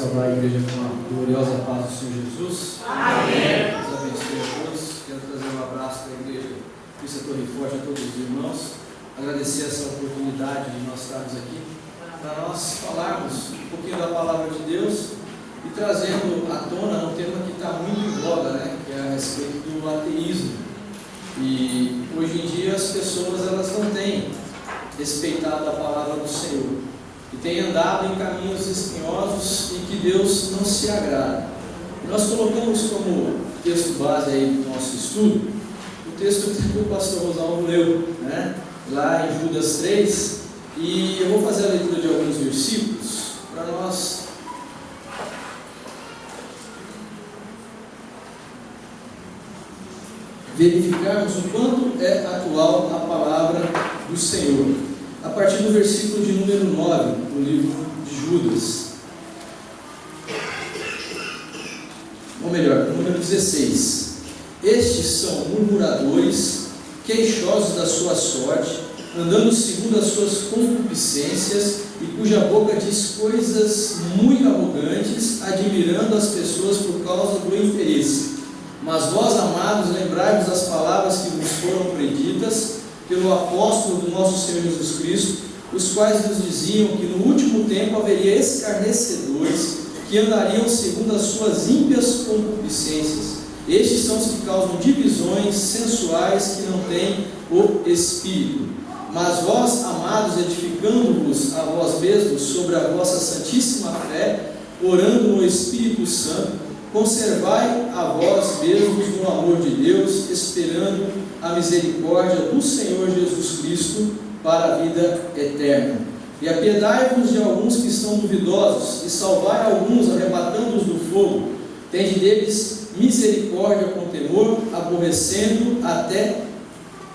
saudar a igreja com a gloriosa paz do Senhor Jesus. Amém. Deus abençoe a todos. Quero trazer um abraço para a igreja Cristo Torre Forte, a todos os irmãos. Agradecer essa oportunidade de nós estarmos aqui para nós falarmos um pouquinho da palavra de Deus e trazendo à tona um tema que está muito em voga, né? Que é a respeito do ateísmo. E hoje em dia as pessoas elas não têm respeitado a palavra do Senhor e têm andado em caminhos espinhosos e que Deus não se agrada. E nós colocamos como texto base aí do nosso estudo o texto que o pastor Rosalvo leu, né? Lá em Judas 3, e eu vou fazer a leitura de alguns versículos para nós verificarmos o quanto é atual a palavra do Senhor. A partir do versículo de número 9, do livro de Judas. Ou melhor, número 16. Estes são murmuradores, queixosos da sua sorte, andando segundo as suas concupiscências, e cuja boca diz coisas muito arrogantes, admirando as pessoas por causa do interesse. Mas vós, amados, lembrai-vos das palavras que vos foram preditas pelo apóstolo do nosso Senhor Jesus Cristo, os quais nos diziam que no último tempo haveria escarnecedores que andariam segundo as suas ímpias concupiscências. Estes são os que causam divisões sensuais que não têm o Espírito. Mas vós, amados, edificando-vos a vós mesmos sobre a vossa santíssima fé, orando no Espírito Santo, conservai a vós mesmos no amor de Deus, esperando a misericórdia do Senhor Jesus Cristo para a vida eterna. E apiedai-vos de alguns que estão duvidosos, e salvai alguns, arrebatando-os do fogo. Tende deles misericórdia com temor, aborrecendo até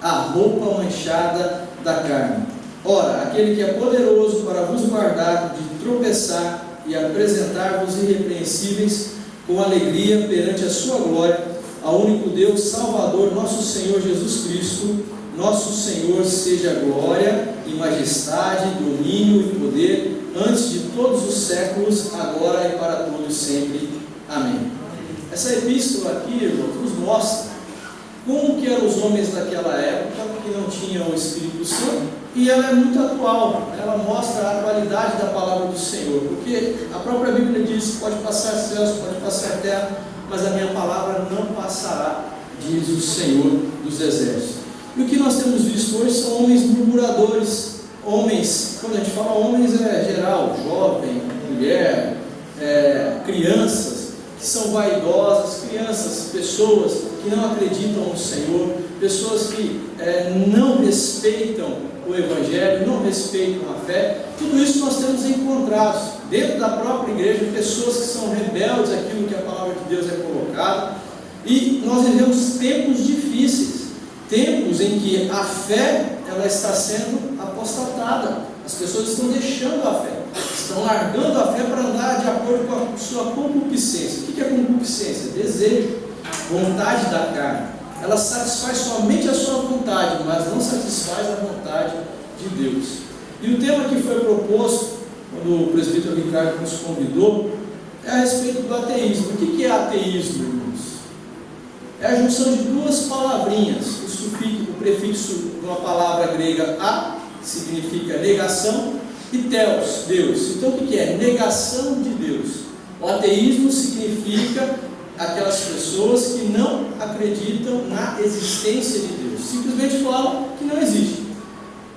a roupa manchada da carne. Ora, aquele que é poderoso para vos guardar de tropeçar e apresentar-vos irrepreensíveis com alegria perante a sua glória, ao único Deus Salvador, nosso Senhor Jesus Cristo, nosso Senhor seja glória e majestade, domínio e poder, antes de todos os séculos, agora e para todos sempre. Amém. Essa epístola aqui, irmãos, nos mostra como que eram os homens daquela época que não tinham o Espírito Santo, e ela é muito atual. Ela mostra a atualidade da palavra do Senhor, porque a própria Bíblia diz: pode passar céus, pode passar terra, mas a minha palavra não passará, diz o Senhor dos exércitos. E o que nós temos visto hoje são homens murmuradores, homens, quando a gente fala homens é geral, jovem, mulher, crianças que são vaidosas, crianças, pessoas que não acreditam no Senhor, pessoas que não respeitam o Evangelho, não respeitam a fé. Tudo isso nós temos encontrado dentro da própria igreja, pessoas que são rebeldes àquilo que a palavra de Deus é colocada. E nós vivemos tempos difíceis, tempos em que a fé ela está sendo apostatada. As pessoas estão deixando a fé, estão largando a fé para andar de acordo com a sua concupiscência. O que é concupiscência? Desejo, vontade da carne. Ela satisfaz somente a sua vontade, mas não satisfaz a vontade de Deus. E o tema que foi proposto, quando o presbítero Ricardo nos convidou, é a respeito do ateísmo. O que é ateísmo, irmãos? É a junção de duas palavrinhas, o prefixo de uma palavra grega a, significa negação, e teos, Deus. Então o que é? Negação de Deus. O ateísmo significa aquelas pessoas que não acreditam na existência de Deus, simplesmente falam que não existe.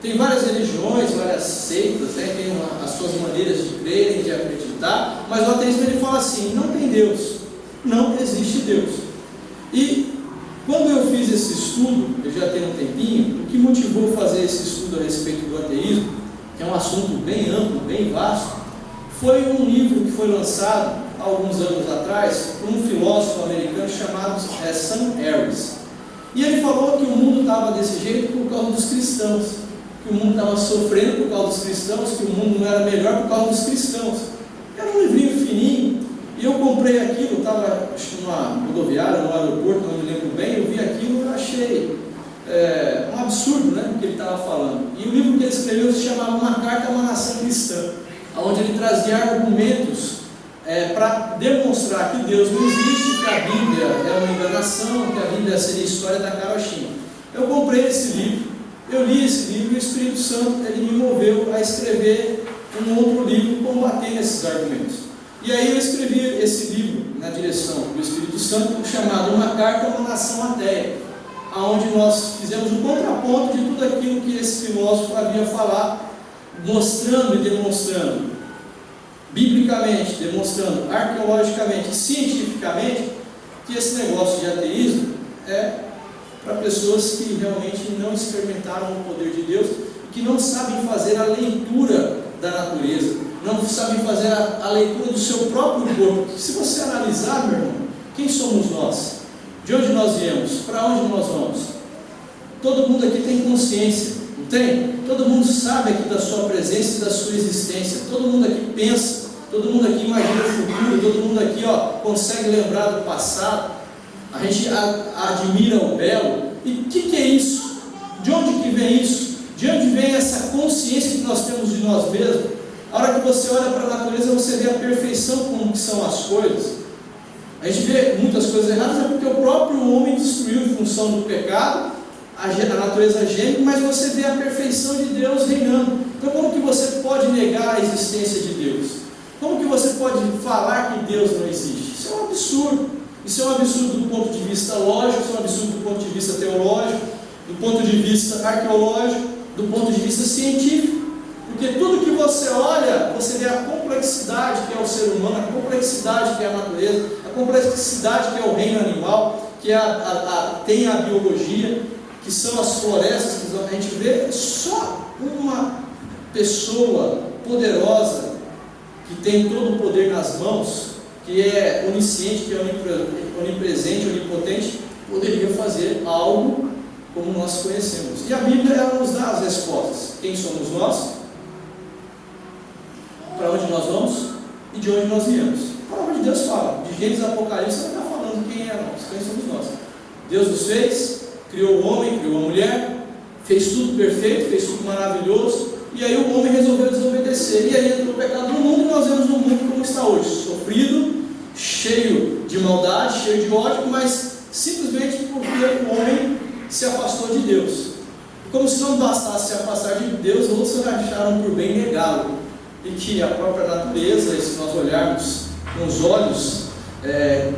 Tem várias religiões, várias seitas, né? Tem as suas maneiras de crerem, de acreditar, mas o ateísmo ele fala assim: não tem Deus, não existe Deus. E quando eu fiz esse estudo, eu já tenho um tempinho, o que motivou fazer esse estudo a respeito do ateísmo, que é um assunto bem amplo, bem vasto, foi um livro que foi lançado há alguns anos atrás por um filósofo americano chamado Sam Harris. E ele falou que o mundo estava desse jeito por causa dos cristãos, que o mundo estava sofrendo por causa dos cristãos, que o mundo não era melhor por causa dos cristãos. Era um livrinho fininho, e eu comprei aquilo, estava numa rodoviária, no aeroporto, não me lembro bem, eu vi aquilo e achei um absurdo, né, o que ele estava falando. E o livro que ele escreveu se chamava Uma Carta a uma Nação Cristã, onde ele trazia argumentos para demonstrar que Deus não existe, que a Bíblia é uma enganação, que a Bíblia seria a história da carochinha. Eu comprei esse livro, eu li esse livro e o Espírito Santo ele me moveu a escrever um outro livro combatendo esses argumentos. E aí eu escrevi esse livro na direção do Espírito Santo, chamado Uma Carta a uma Nação Ateia, onde nós fizemos um contraponto de tudo aquilo que esse filósofo havia falado, mostrando e demonstrando, biblicamente, demonstrando arqueologicamente, cientificamente, que esse negócio de ateísmo é para pessoas que realmente não experimentaram o poder de Deus, que não sabem fazer a leitura da natureza, não sabem fazer a leitura do seu próprio corpo. Porque se você analisar, meu irmão, quem somos nós? De onde nós viemos? Para onde nós vamos? Todo mundo aqui tem consciência, não tem? Todo mundo sabe aqui da sua presença e da sua existência. Todo mundo aqui pensa, todo mundo aqui imagina o futuro, todo mundo aqui consegue lembrar do passado. A gente admira o belo. E o que é isso? De onde que vem isso? De onde vem essa consciência que nós temos de nós mesmos? A hora que você olha para a natureza, você vê a perfeição como que são as coisas. A gente vê muitas coisas erradas, é porque o próprio homem destruiu em função do pecado, a natureza geme, mas você vê a perfeição de Deus reinando. Então como que você pode negar a existência de Deus? Como que você pode falar que Deus não existe? Isso é um absurdo. Isso é um absurdo do ponto de vista lógico, isso é um absurdo do ponto de vista teológico, do ponto de vista arqueológico, do ponto de vista científico. Porque tudo que você olha, você vê a complexidade que é o ser humano, a complexidade que é a natureza, a complexidade que é o reino animal, que tem a biologia, que são as florestas, que a gente vê só uma pessoa poderosa, que tem todo o poder nas mãos, que é onisciente, que é onipresente, onipotente, poderia fazer algo como nós conhecemos. E a Bíblia ela nos dá as respostas. Quem somos nós? Para onde nós vamos? E de onde nós viemos? A palavra de Deus fala. De Gênesis a Apocalipse ela está falando quem é nós, quem somos nós. Deus nos fez, criou o homem, criou a mulher, fez tudo perfeito, fez tudo maravilhoso, e aí o homem resolveu desobedecer. E aí entrou o pecado no mundo, e nós vemos o mundo como está hoje, sofrido, cheio de maldade, cheio de ódio, mas simplesmente porque o homem se afastou de Deus. Como se não bastasse se afastar de Deus, outros acharam por bem negá-lo. E que a própria natureza, e se nós olharmos com os olhos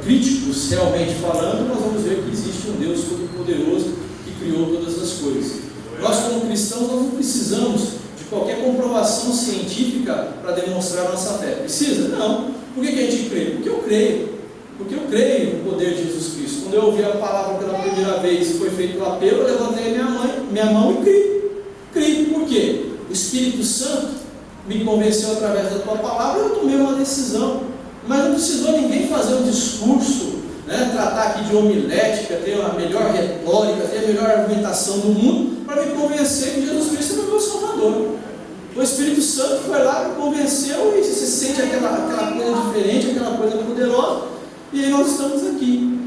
críticos, realmente falando, nós vamos ver que existe um Deus todo-poderoso que criou todas as coisas. Nós, como cristãos, nós não precisamos de qualquer comprovação científica para demonstrar a nossa fé. Precisa? Não. Por que a gente crê? Porque eu creio. Porque eu creio no poder de Jesus Cristo. Quando eu ouvi a palavra pela primeira vez e foi feito o apelo, eu levantei minha mão e criei. Criei por quê? O Espírito Santo me convenceu através da tua palavra e eu tomei uma decisão. Mas não precisou ninguém fazer um discurso, tratar aqui de homilética, ter a melhor retórica, ter a melhor argumentação do mundo para me convencer que Jesus Cristo é o meu Salvador. O Espírito Santo foi lá, me convenceu e se sente aquela coisa diferente, aquela coisa poderosa. E aí nós estamos aqui,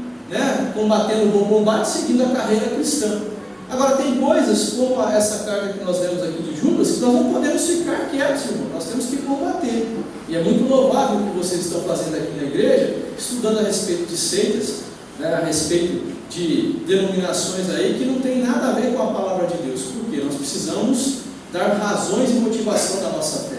combatendo o bom combate, seguindo a carreira cristã. Agora tem coisas como essa carta que nós lemos aqui de Judas, que nós não podemos ficar quietos, irmão. Nós temos que combater. E é muito louvável o que vocês estão fazendo aqui na igreja, estudando a respeito de seitas, a respeito de denominações aí que não tem nada a ver com a palavra de Deus. Por quê? Nós precisamos dar razões e motivação da nossa fé.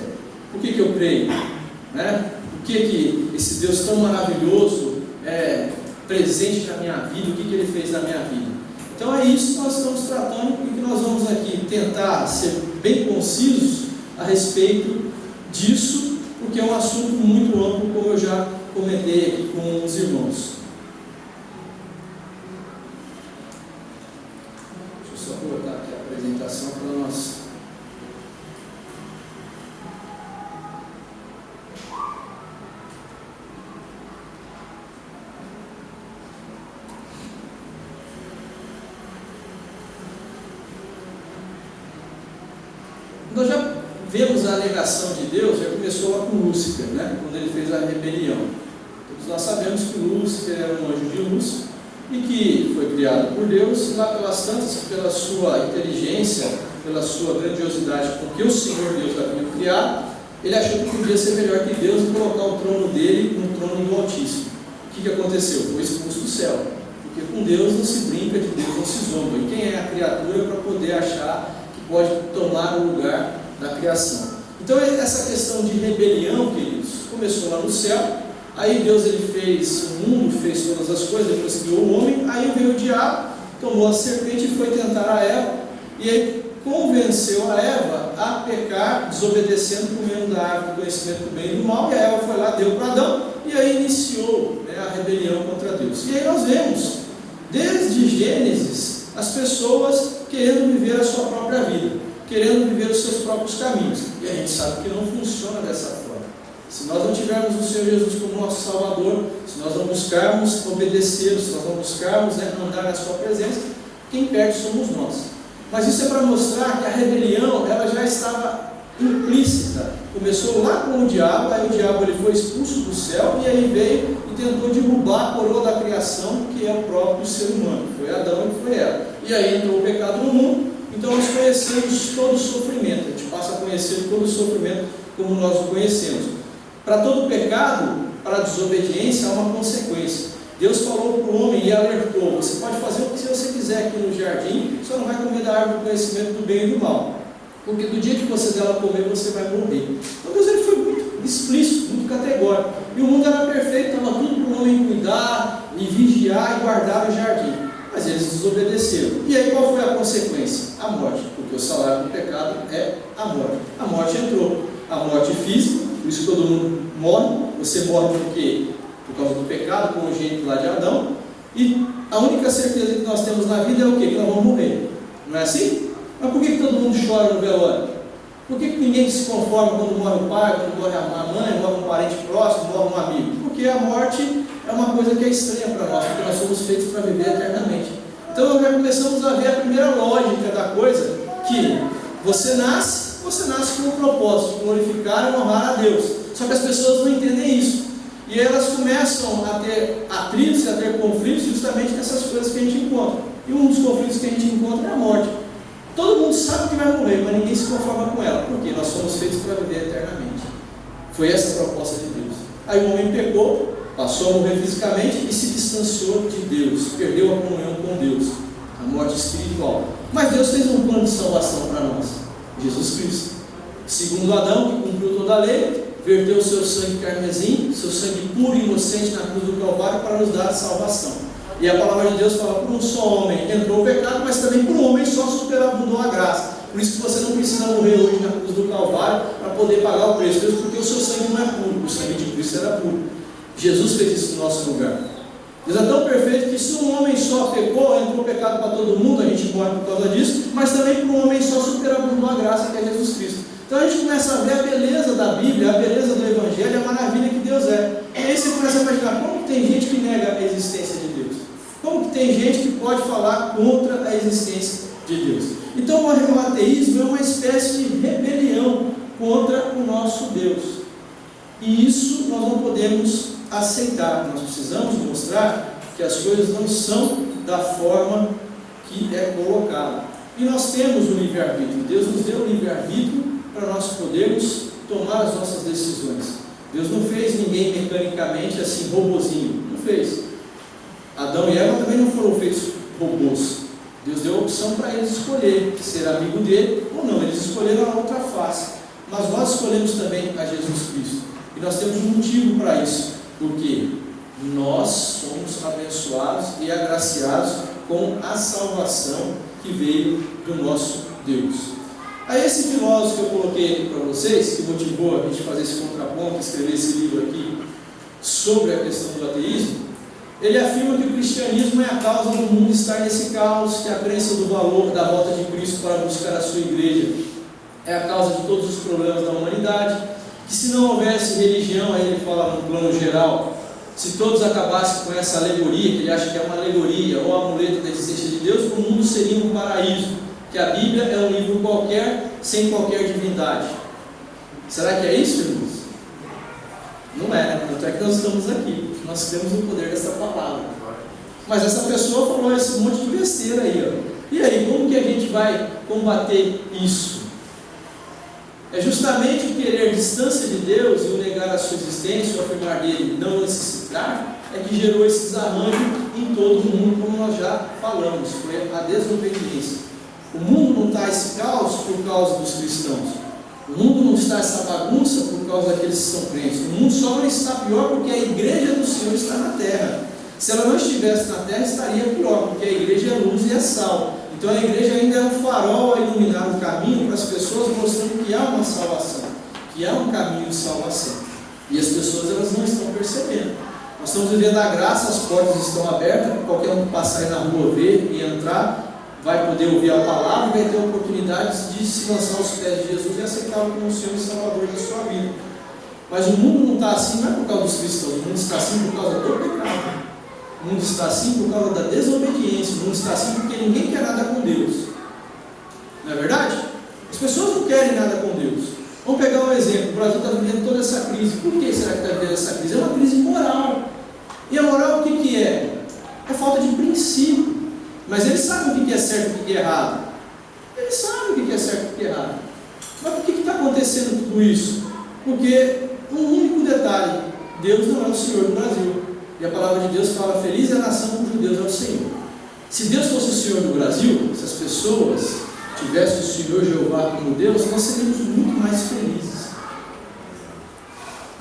Por que eu creio? Por que esse Deus tão maravilhoso é presente na minha vida? O que ele fez na minha vida? Então é isso que nós estamos tratando e que nós vamos aqui tentar ser bem concisos a respeito disso, porque é um assunto muito amplo, como eu já comentei aqui com os irmãos. Deixa eu só colocar aqui a apresentação para nós. Nós já vemos a negação de Deus, já começou lá com Lúcifer, quando ele fez a rebelião. Todos nós sabemos que Lúcifer era um anjo de luz e que foi criado por Deus, e lá pelas tantas, pela sua inteligência, pela sua grandiosidade, com que o Senhor Deus havia criado, ele achou que podia ser melhor que Deus e colocar o trono dele no trono do Altíssimo. O que aconteceu? Foi expulso do céu. Porque com Deus não se brinca, de Deus não se zomba. E quem é a criatura para poder achar que pode tomar o lugar da criação? Então essa questão de rebelião, queridos, começou lá no céu. Aí Deus ele fez o mundo, fez todas as coisas, depois criou o homem. Aí veio o diabo, tomou a serpente e foi tentar a Eva. E aí convenceu a Eva a pecar, desobedecendo, comendo da árvore do conhecimento do bem e do mal. E a Eva foi lá, deu para Adão, e aí iniciou, né, a rebelião contra Deus. E aí nós vemos, desde Gênesis, as pessoas querendo viver a sua própria vida, querendo viver os seus próprios caminhos. E a gente sabe que não funciona dessa forma. Se nós não tivermos o Senhor Jesus como nosso Salvador, se nós não buscarmos obedecê-lo, se nós não buscarmos, né, andar na sua presença, quem perde somos nós. Mas isso é para mostrar que a rebelião ela já estava implícita. Começou lá com o diabo, aí o diabo ele foi expulso do céu e aí veio e tentou derrubar a coroa da criação, que é o próprio ser humano. Foi Adão e foi Eva. E aí entrou o pecado no mundo, então nós conhecemos todo o sofrimento. A gente passa a conhecer todo o sofrimento como nós o conhecemos. Para todo pecado, para a desobediência, há uma consequência. Deus falou para o homem e alertou: você pode fazer o que você quiser aqui no jardim, só não vai comer da árvore do conhecimento do bem e do mal, porque do dia que você dela comer, você vai morrer. Então Deus ele foi muito explícito, muito categórico, e o mundo era perfeito, estava tudo para o homem cuidar, e vigiar e guardar o jardim, mas eles desobedeceram. E aí qual foi a consequência? A morte, porque o salário do pecado é a morte. A morte entrou, a morte física, por isso que todo mundo morre. Você morre por quê? Por causa do pecado, como o jeito lá de Adão. E a única certeza que nós temos na vida é o quê? Que nós vamos morrer. Não é assim? Mas por que todo mundo chora no velório? Por que ninguém se conforma quando morre o pai, quando morre a mãe, morre um parente próximo, morre um amigo? Porque a morte é uma coisa que é estranha para nós, porque nós somos feitos para viver eternamente. Então nós já começamos a ver a primeira lógica da coisa, que você nasce com o propósito de glorificar e honrar a Deus. Só que as pessoas não entendem isso. E elas começam a ter atritos, a ter conflitos justamente nessas coisas que a gente encontra. E um dos conflitos que a gente encontra é a morte. Todo mundo sabe que vai morrer, mas ninguém se conforma com ela, porque nós somos feitos para viver eternamente. Foi essa a proposta de Deus. Aí o homem pecou, passou a morrer fisicamente e se distanciou de Deus, perdeu a comunhão com Deus, a morte espiritual. Mas Deus fez um plano de salvação para nós, Jesus Cristo. Segundo Adão, que cumpriu toda a lei, verteu o seu sangue carmesim, seu sangue puro e inocente na cruz do Calvário para nos dar a salvação. E a palavra de Deus fala: por um só homem entrou o pecado, mas também por um homem só superabundou a graça. Por isso que você não precisa morrer hoje na cruz do Calvário para poder pagar o preço, porque o seu sangue não é puro, o sangue de Cristo era puro. Jesus fez isso no nosso lugar. Deus é tão perfeito que se um homem só pecou, entrou o pecado para todo mundo, a gente morre por causa disso, mas também por um homem só superabundou a graça, que é Jesus Cristo. Então a gente começa a ver a beleza da Bíblia, a beleza do Evangelho, a maravilha que Deus é. E aí você começa a imaginar: como que tem gente que nega a existência de Deus? Como que tem gente que pode falar contra a existência de Deus? Então o ateísmo é uma espécie de rebelião contra o nosso Deus. E isso nós não podemos aceitar. Nós precisamos mostrar que as coisas não são da forma que é colocado. E nós temos o livre-arbítrio. Deus nos deu o livre-arbítrio para nós podermos tomar as nossas decisões. Deus não fez ninguém mecanicamente assim, robozinho. Não fez. Adão e Eva também não foram feitos robôs. Deus deu a opção para eles escolher ser amigo dele ou não. Eles escolheram a outra face. Mas nós escolhemos também a Jesus Cristo. E nós temos um motivo para isso. Porque nós somos abençoados e agraciados com a salvação que veio do nosso Deus. Aí esse filósofo que eu coloquei aqui para vocês, que motivou a gente fazer esse contraponto, escrever esse livro aqui sobre a questão do ateísmo, ele afirma que o cristianismo é a causa do mundo estar nesse caos, que a crença do valor da volta de Cristo para buscar a sua igreja é a causa de todos os problemas da humanidade, que se não houvesse religião, aí ele fala no plano geral, se todos acabassem com essa alegoria, que ele acha que é uma alegoria ou amuleto da existência de Deus, o mundo seria um paraíso, que a Bíblia é um livro qualquer, sem qualquer divindade. Será que é isso, irmãos? Não é, né? Tanto é que nós estamos aqui, nós temos o poder dessa palavra. Mas essa pessoa falou esse monte de besteira aí, ó. E aí, como que a gente vai combater isso? É justamente o querer distância de Deus e o negar a sua existência, o afirmar dele não necessitar, é que gerou esse desarranjo em todo o mundo, como nós já falamos, foi a desobediência. O mundo não está esse caos por causa dos cristãos. O mundo não está essa bagunça por causa daqueles que são crentes. O mundo só não está pior porque a igreja do Senhor está na terra. Se ela não estivesse na terra, estaria pior, porque a igreja é luz e é sal. Então a igreja ainda é um farol a iluminar o caminho para as pessoas, mostrando que há uma salvação, que há um caminho de salvação. E as pessoas, elas não estão percebendo. Nós estamos vivendo a graça, as portas estão abertas, qualquer um que passar aí na rua, ver e entrar, vai poder ouvir a palavra e vai ter a oportunidade de se lançar aos pés de Jesus e aceitá-lo como o Senhor e Salvador da sua vida. Mas o mundo não está assim, não é por causa dos cristãos, o mundo está assim por causa do pecado. O mundo está assim por causa da desobediência, o mundo está assim porque ninguém quer nada com Deus. Não é verdade? As pessoas não querem nada com Deus. Vamos pegar um exemplo, o Brasil está vivendo toda essa crise. Por que será que está vivendo essa crise? É uma crise moral. E a moral o que é? É falta de princípio. Mas eles sabem o que é certo e o que é errado. Eles sabem o que é certo e o que é errado. Mas por que está acontecendo tudo isso? Porque um único detalhe: Deus não é o Senhor do Brasil. E a palavra de Deus fala: feliz é a nação cujo Deus é o Senhor. Se Deus fosse o Senhor do Brasil, se as pessoas tivessem o Senhor Jeová como Deus, nós seríamos muito mais felizes.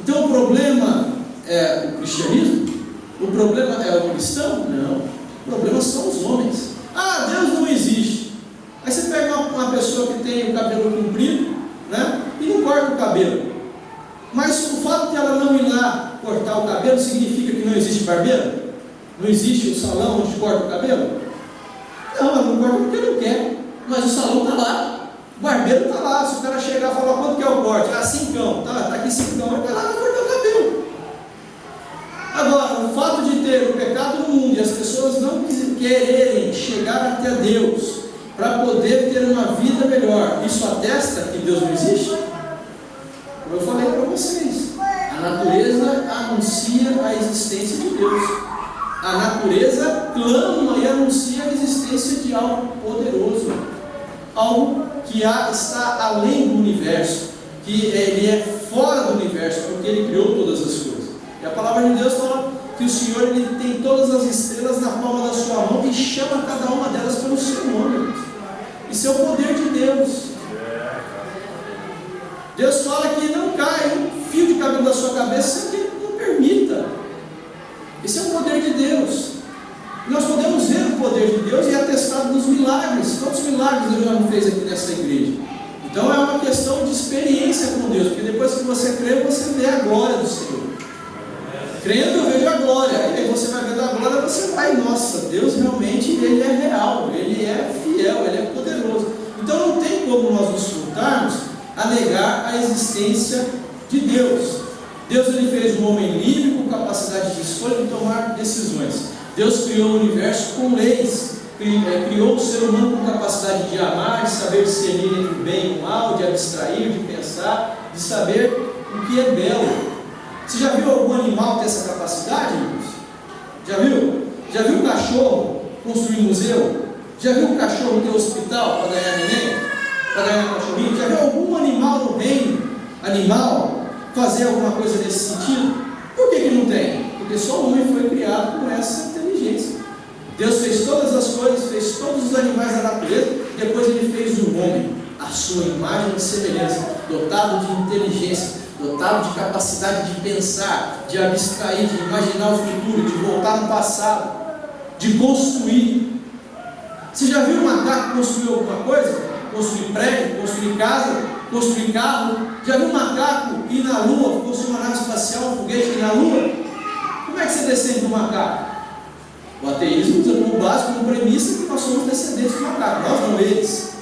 Então o problema é o cristianismo? O problema é o cristão? Não. O problema são os homens. Ah, Deus não existe. Aí você pega uma pessoa que tem o cabelo comprido, né, e não corta o cabelo. Mas o fato de ela não ir lá cortar o cabelo significa que não existe barbeiro? Não existe o salão onde corta o cabelo? Não, ela não corta porque não quer. Mas o salão está lá. O barbeiro está lá. Se o cara chegar e falar quanto que é o corte, ah, 5, tá aqui 5, vai lá e cortar o cabelo. Agora, o fato de ter o pecado no mundo e as pessoas não quererem chegar até Deus para poder ter uma vida melhor, isso atesta que Deus não existe? Como eu falei para vocês, a natureza anuncia a existência de Deus. A natureza clama e anuncia a existência de algo poderoso, algo que está além do universo, que ele é fora do universo, porque ele criou todas as coisas. E a palavra de Deus fala que o Senhor ele tem todas as estrelas na palma da sua mão e chama cada uma delas pelo seu nome. Isso é o poder de Deus. Deus fala que não cai um fio de cabelo da sua cabeça sem que Ele não permita. Esse é o poder de Deus. E nós podemos ver o poder de Deus e é atestado nos milagres. Quantos milagres Deus já não fez aqui nessa igreja? Então é uma questão de experiência com Deus, porque depois que você crê, você vê a glória do Senhor. Crendo, eu vejo a glória. E aí você vai vendo a glória, você vai, nossa, Deus realmente Ele é real, Ele é fiel, Ele é poderoso. Então não tem como nós nos furtarmos a negar a existência de Deus. Deus ele fez um homem livre com capacidade de escolha de tomar decisões. Deus criou o universo com leis, criou o ser humano com capacidade de amar, de saber discernir entre o bem e o mal, de abstrair, de pensar, de saber o que é belo. Você já viu algum animal ter essa capacidade, irmãos? Já viu? Já viu um cachorro construir museu? Já viu um cachorro ter hospital para ganhar neném? Para ganhar cachorrinho? Já viu algum animal no reino animal fazer alguma coisa nesse sentido? Por que não tem? Porque só o homem foi criado com essa inteligência. Deus fez todas as coisas, fez todos os animais da natureza, depois Ele fez o homem, a sua imagem e semelhança, dotado de inteligência, dotado de capacidade de pensar, de abstrair, de imaginar o futuro, de voltar no passado, de construir. Você já viu um macaco construir alguma coisa? Construir prédio, construir casa, construir carro? Já viu um macaco ir na lua, construir uma nave espacial, um foguete ir na lua? Como é que você descende do macaco? O ateísmo usa como base, como premissa, que nós somos descendentes do macaco. Nós não, eles.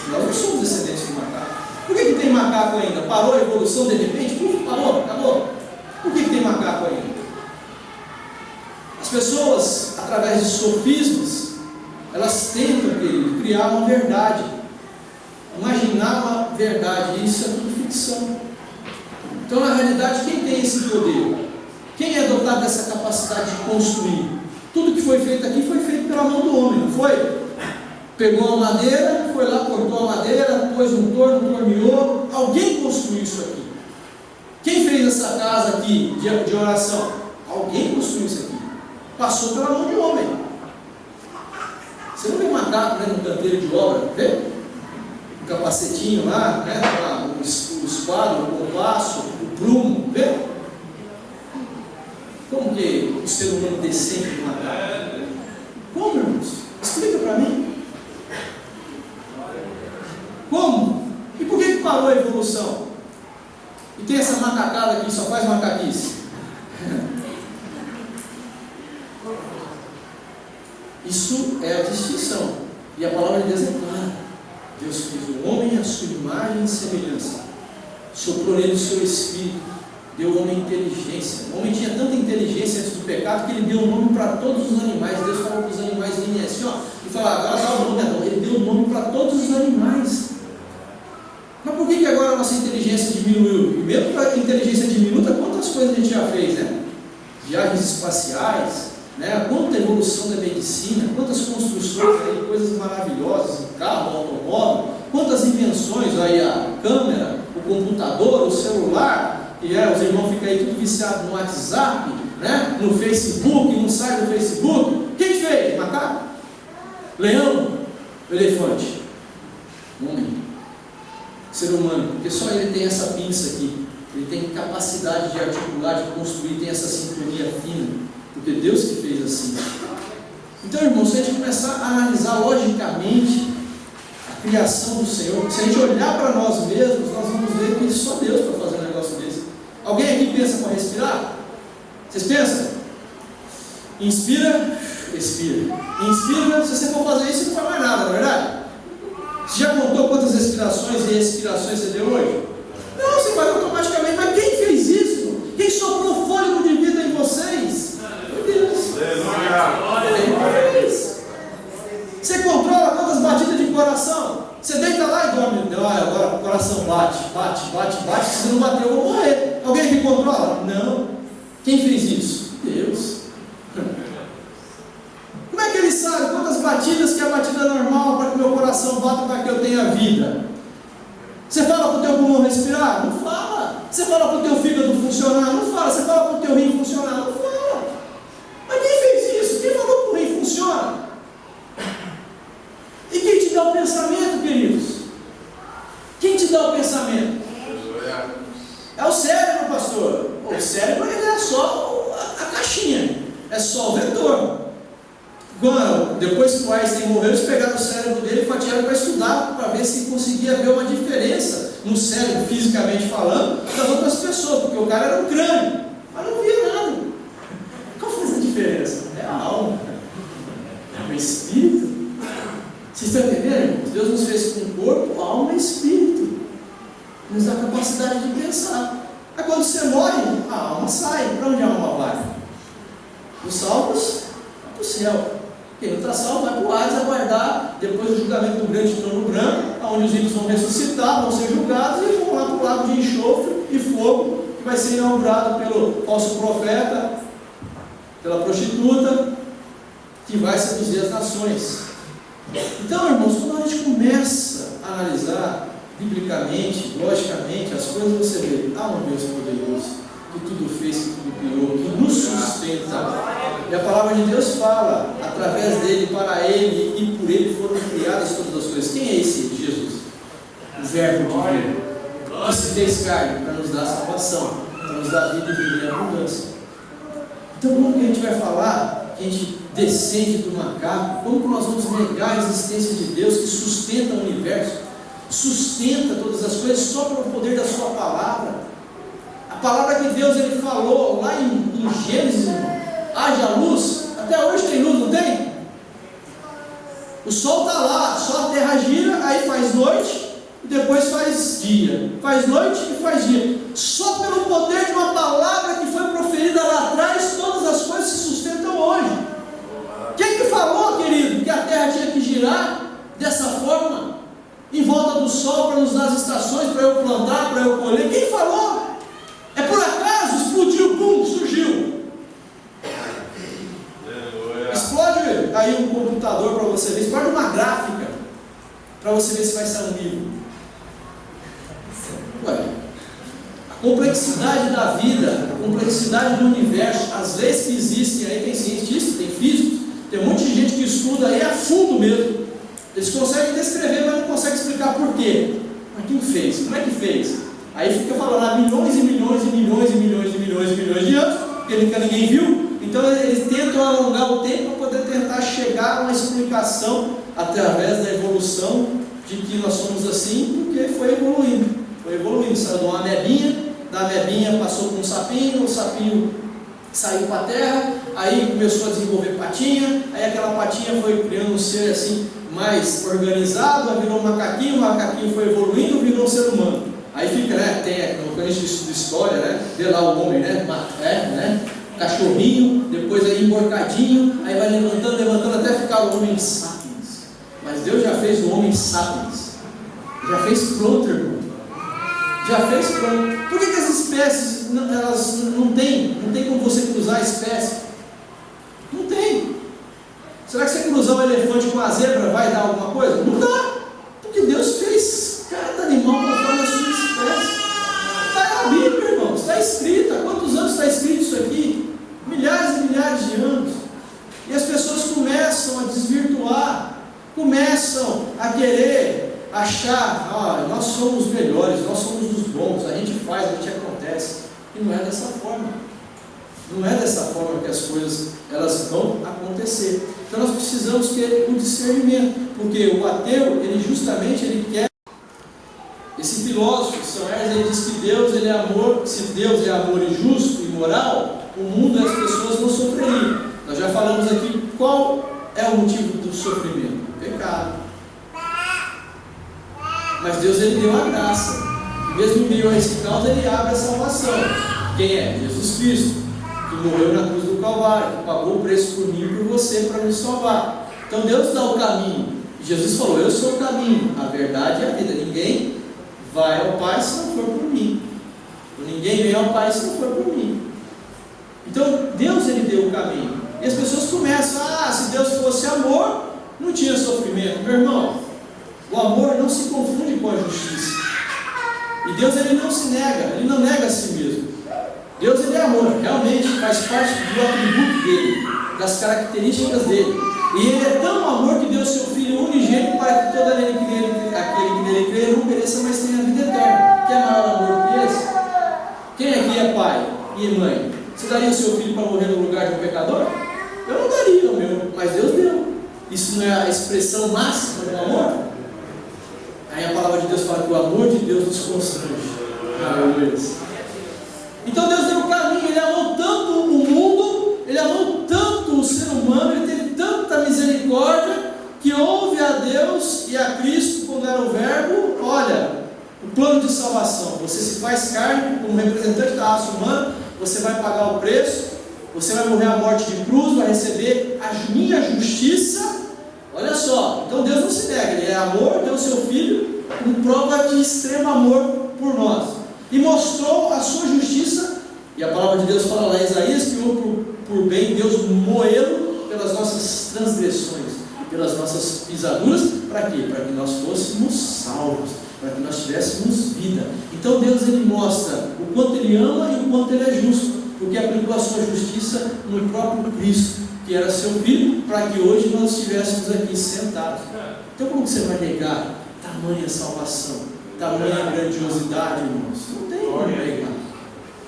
Nós não somos descendentes do macaco. Por que tem macaco ainda? Parou a evolução de repente? Parou, acabou. Por que tem macaco ainda? As pessoas, através de sofismas, elas tentam, querido, criar uma verdade, imaginar uma verdade, e isso é tudo ficção. Então, na realidade, quem tem esse poder? Quem é dotado dessa capacidade de construir? Tudo que foi feito aqui foi feito pela mão do homem, não foi? Pegou a madeira, foi lá, cortou a madeira, pôs um torno, torneou. Alguém construiu isso aqui. Quem fez essa casa aqui de oração? Alguém construiu isso aqui. Passou pela mão de homem. Você não vê macaco, né, no canteiro de obra, vê? O capacetinho lá, né, o esquadro, o compasso, o prumo, vê? Como que o ser humano descende de macaco? Como, irmãos? Explica para mim. Como? E por que parou a evolução? E tem essa macacada aqui, só faz macaquice. Isso é a distinção. E a palavra de Deus é clara. Deus fez o homem à sua imagem e semelhança. Soprou nele o seu espírito. Deu ao homem inteligência. O homem tinha tanta inteligência antes do pecado que ele deu um nome para todos os animais. Deus falou para os animais virem assim, ó, e falou, agora dá o nome, Adão. Ele deu um nome para todos os animais. Mas por que agora a nossa inteligência diminuiu? E mesmo para a inteligência diminuta, quantas coisas a gente já fez, né? Viagens espaciais, né? Quanta evolução da medicina, quantas construções aí, coisas maravilhosas, o carro, o automóvel, quantas invenções aí, a câmera, o computador, o celular, e os irmãos ficam aí tudo viciados no WhatsApp, né? No Facebook, não sai do Facebook. Quem fez? Macaco? Leão? Elefante? Homem? Ser humano, porque só ele tem essa pinça aqui, ele tem capacidade de articular, de construir, tem essa sintonia fina, porque Deus que fez assim. Então, irmãos, se a gente começar a analisar logicamente a criação do Senhor, se a gente olhar para nós mesmos, nós vamos ver que só Deus para fazer um negócio desse. Alguém aqui pensa para respirar? Vocês pensam? Inspira, expira. Inspira, se você for fazer isso, não faz mais nada, não é verdade? Você já contou quantas respirações e expirações você deu hoje? Não, você faz automaticamente. Mas quem fez isso? Quem soprou fôlego de vida em vocês? Foi Deus. Você controla quantas batidas de coração? Você deita lá e dorme. Não, agora o coração bate. Se não bater, eu vou morrer. Alguém que controla? Não. Quem fez isso? Deus. Como é que ele sabe quantas batidas que é a batida normal para que meu coração bata, para que eu tenha vida? Você fala para o teu pulmão respirar? Não fala. Você fala para o teu fígado funcionar? Não fala. Você fala para o teu rim funcionar? Não fala. Mas quem fez isso? Quem falou que o rim funciona? E quem te dá o pensamento, queridos? Quem te dá o pensamento? É o cérebro, pastor. O cérebro ele é só a caixinha, é só o vetor. Depois que o Einstein morreu, eles pegaram o cérebro dele e fatiaram para estudar, para ver se conseguia ver uma diferença no cérebro, fisicamente falando, das outras pessoas, porque o cara era um crânio, mas não via nada. Qual faz a diferença? É a alma, é o espírito. Vocês estão entendendo, irmãos? Deus nos fez com corpo, alma e espírito, nos dá a capacidade de pensar. Aí quando você morre, a alma sai. Para onde a alma vai? Os salvos, para o céu. Quem não está salvo vai para o Hades aguardar depois do julgamento do grande trono branco, onde os ímpios vão ressuscitar, vão ser julgados e vão lá para o lago de enxofre e fogo, que vai ser inaugurado pelo falso profeta, pela prostituta, que vai seduzir as nações. Então, irmãos, quando a gente começa a analisar biblicamente, logicamente, as coisas, você vê, há um Deus poderoso, que tudo fez, que tudo criou, que nos sustenta. E a palavra de Deus fala, através dele, para ele e por ele foram criadas todas as coisas. Quem é esse? Jesus, o verbo divino, que se fez carne para nos dar salvação, para nos dar vida e vida em abundância. Então, como que a gente vai falar que a gente descende do macaco? Como que nós vamos negar a existência de Deus que sustenta o universo, sustenta todas as coisas só pelo poder da sua palavra? A palavra que Deus ele falou lá em Gênesis, haja luz, até hoje tem luz, não tem? O sol está lá, só a terra gira, aí faz noite e depois faz dia, faz noite e faz dia. Só pelo poder de uma palavra que foi proferida lá atrás, todas as coisas se sustentam hoje. Quem que falou, querido, que a terra tinha que girar dessa forma, em volta do sol, para nos dar as estações, para eu plantar, para eu colher? Quem falou? É por acaso? Explodiu, pum, surgiu. Explode aí um computador para você ver, explode uma gráfica. para você ver se vai sair um livro. Ué, a complexidade da vida, a complexidade do universo, as leis que existem aí, tem cientistas, tem físicos, tem um monte de gente que estuda aí a fundo mesmo. Eles conseguem descrever, mas não conseguem explicar por quê. Mas quem fez? Como é que fez? Aí fica falando há milhões e milhões e milhões e milhões e milhões e milhões de anos, porque nunca ninguém viu. Então eles tentam alongar o tempo para poder tentar chegar a uma explicação através da evolução de que nós somos assim, porque foi evoluindo. Foi evoluindo, saiu de uma amebinha, da amebinha passou para um sapinho, o sapinho saiu para a terra, aí começou a desenvolver patinha, aí aquela patinha foi criando um ser assim mais organizado, aí virou um macaquinho, o macaquinho foi evoluindo, virou um ser humano. Aí fica, né, quando a gente estuda história, né, vê lá o homem, né, cachorrinho, depois aí emborcadinho, aí vai levantando até ficar o homem sapiens. Mas Deus já fez o homem sapiens, já fez pronto, irmão. Já fez pronto. Por que as espécies, elas não tem como você cruzar a espécie? Não tem. Será que você cruzar o elefante com a zebra vai dar alguma coisa? Não dá. Porque Deus fez cada animal conforme a sua espécie. Está na Bíblia, irmão. Está escrito. Há quantos anos está escrito isso aqui? Milhares e milhares de anos. E as pessoas começam a desvirtuar, começam a querer achar, nós somos melhores, nós somos os bons, a gente faz, a gente acontece. E não é dessa forma. Não é dessa forma que as coisas elas vão acontecer. Então nós precisamos ter um discernimento, porque o ateu, ele quer. Esse filósofo, São Ernest, ele diz que Deus ele é amor. Se Deus é amor e justo e moral, o mundo e as pessoas não sofreriam. Nós já falamos aqui qual é o motivo do sofrimento: pecado. Mas Deus ele deu a graça, e mesmo em meio a esse caos ele abre a salvação. Quem é? Jesus Cristo, que morreu na cruz do Calvário, que pagou o preço por mim e por você para nos salvar. Então Deus dá o caminho, e Jesus falou: eu sou o caminho, a verdade e a vida. Ninguém vai ao Pai se não for por mim, ninguém vem ao Pai se não for por mim. Então Deus ele deu o caminho, e as pessoas começam: se Deus fosse amor, não tinha sofrimento. Meu irmão, o amor não se confunde com a justiça. E Deus ele não se nega, ele não nega a si mesmo. Deus ele é amor, realmente faz parte do atributo dele, das características dele. E ele é tão amor que deu seu Filho unigênito para que todo aquele que nele crê não pereça, mas tenha a vida eterna. Quer maior amor que esse? Quem aqui é pai e mãe? Você daria o seu filho para morrer no lugar de um pecador? Eu não daria o meu, mas Deus deu. Isso não é a expressão máxima do amor? Aí a palavra de Deus fala que o amor de Deus nos constrange. Aleluia. Então Deus deu o caminho, ele amou tanto o mundo, ele amou tanto o ser humano, ele teve tanta misericórdia, que ouve a Deus e a Cristo, quando era o verbo: olha, o plano de salvação, você se faz carne como representante da raça humana, você vai pagar o preço, você vai morrer a morte de cruz, vai receber a minha justiça. Olha só, então Deus não se nega, ele é amor, deu seu Filho como prova de extremo amor por nós, e mostrou a sua justiça. E a palavra de Deus fala lá em Isaías que por bem Deus moeu pelas nossas transgressões e pelas nossas pisaduras. Para quê? Para que nós fôssemos salvos, para que nós tivéssemos vida. Então Deus ele mostra o quanto ele ama e o quanto ele é justo, porque aplicou a sua justiça no próprio Cristo, que era seu Filho, para que hoje nós estivéssemos aqui sentados. Então como você vai negar tamanha salvação, tamanha grandiosidade, irmãos? Não tem como negar.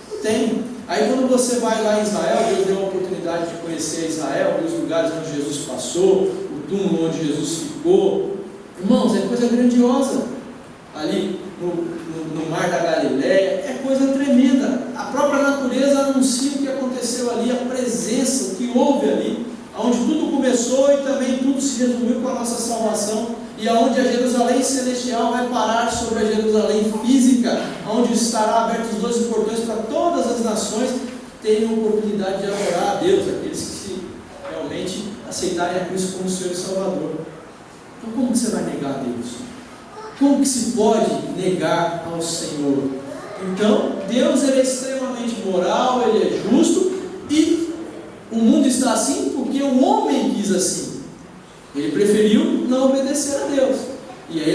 Não tem. Aí quando você vai lá em Israel, Deus deu a oportunidade de conhecer Israel, os lugares onde Jesus passou, o túmulo onde Jesus ficou. Irmãos, é coisa grandiosa. Ali no mar da Galileia, é coisa tremenda. A própria natureza anuncia o que aconteceu ali, a presença, o que houve ali, onde tudo começou e também tudo se resumiu com a nossa salvação, e aonde a Jerusalém celestial vai parar sobre a Jerusalém física, onde estará abertos os dois portões para todas as nações terem a oportunidade de adorar a Deus, aqueles que se realmente aceitarem a Cristo como Senhor e Salvador. Então como que você vai negar a Deus? Como que se pode negar ao Senhor? Então, Deus ele é extremamente moral, ele é justo, e o mundo está assim porque o homem quis assim. Ele preferiu não obedecer a Deus. E aí